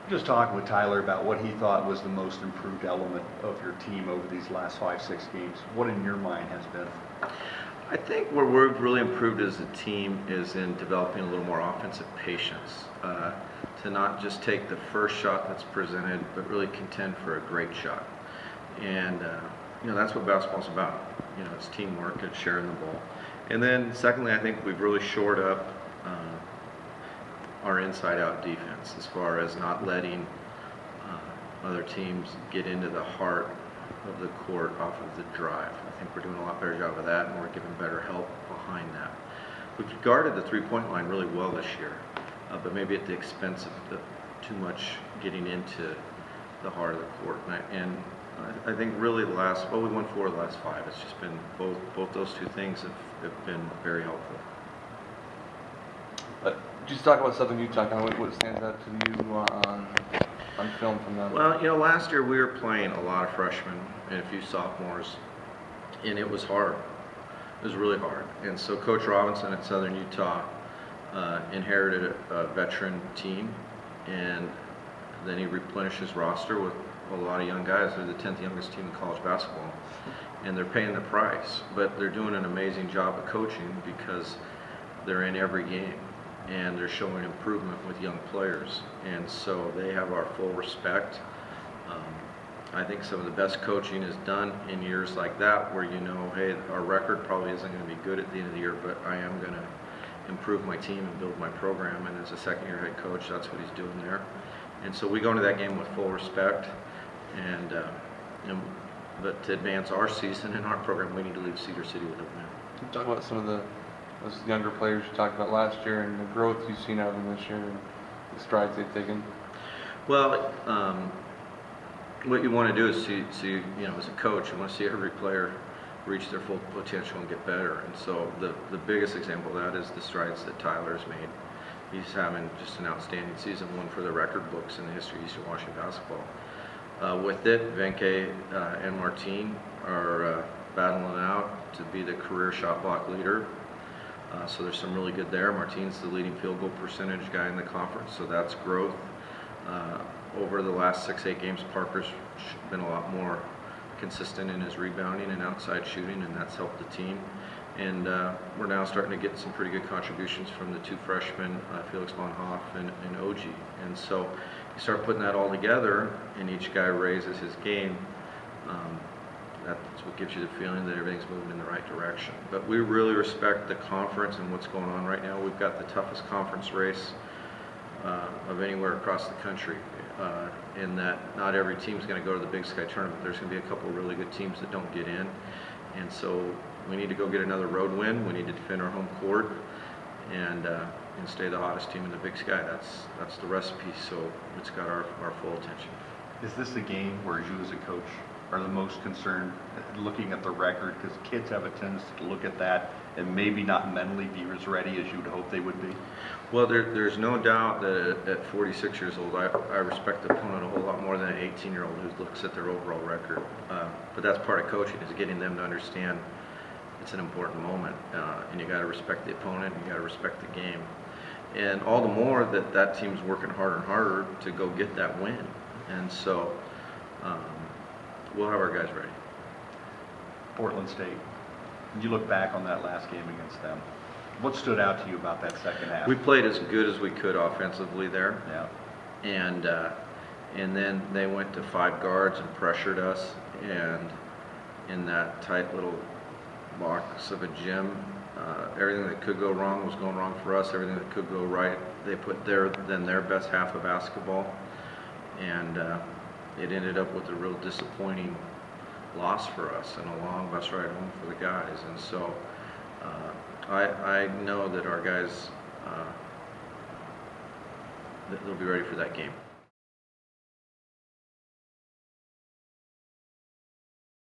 Just talking with Tyler about what he thought was the most improved element of your team over these last 5-6 games. What in your mind has been? I think where we've really improved as a team is in developing a little more offensive patience, to not just take the first shot that's presented, but really contend for a great shot. And that's what basketball's about. It's teamwork, it's sharing the ball. And then secondly, I think we've really shored up our inside-out defense as far as not letting other teams get into the heart of the court off of the drive. I think we're doing a lot better job of that, and we're giving better help behind that. We've guarded the three-point line really well this year, but maybe at the expense of too much getting into the heart of the court. And I think really we won 4 of the last 5. It's just been both those two things have been very helpful. But just talk about Southern Utah. Kind of what stands out to you on film from them? Well, last year we were playing a lot of freshmen and a few sophomores, and it was hard. It was really hard. And so Coach Robinson at Southern Utah inherited a veteran team, and then he replenished his roster with a lot of young guys. They're the 10th youngest team in college basketball, and they're paying the price. But they're doing an amazing job of coaching because they're in every game, and they're showing improvement with young players. And so they have our full respect. I think some of the best coaching is done in years like that where hey, our record probably isn't going to be good at the end of the year, but I am going to improve my team and build my program. And as a second-year head coach, that's what he's doing there. And so we go into that game with full respect. But to advance our season and our program, we need to leave Cedar City with a win. Can you talk about some of those younger players you talked about last year and the growth you've seen out of them this year and the strides they've taken? Well, what you want to do is see, as a coach, you want to see every player reach their full potential and get better. And so the biggest example of that is the strides that Tyler has made. He's having just an outstanding season, one for the record books in the history of Eastern Washington basketball. With it, Venke and Martine are battling out to be the career shot block leader. So there's some really good there. Martine's the leading field goal percentage guy in the conference, so that's growth. Over the last 6-8 games, Parker's been a lot more consistent in his rebounding and outside shooting, and that's helped the team. And we're now starting to get some pretty good contributions from the 2 freshmen, Felix von Hoff and OG. And so you start putting that all together, and each guy raises his game. That's what gives you the feeling that everything's moving in the right direction. But we really respect the conference and what's going on right now. We've got the toughest conference race of anywhere across the country, in that not every team's going to go to the Big Sky tournament. There's going to be a couple of really good teams that don't get in, and so we need to go get another road win. We need to defend our home court and stay the hottest team in the Big Sky. That's the recipe, so it's got our full attention. Is this a game where you as a coach are the most concerned looking at the record? Because kids have a tendency to look at that and maybe not mentally be as ready as you'd hope they would be. Well, there's no doubt that at 46 years old, I respect the opponent a whole lot more than an 18-year-old who looks at their overall record. But that's part of coaching, is getting them to understand it's an important moment, and you got to respect the opponent, and you got to respect the game. And all the more that team's working harder and harder to go get that win. And so we'll have our guys ready. Portland State, when you look back on that last game against them, what stood out to you about that second half? We played as good as we could offensively there. Yeah. And then they went to 5 guards and pressured us, and in that tight little box of a gym, everything that could go wrong was going wrong for us. Everything that could go right, they put their best half of basketball, and it ended up with a real disappointing loss for us and a long bus ride home for the guys. And so I know that our guys, they'll be ready for that game.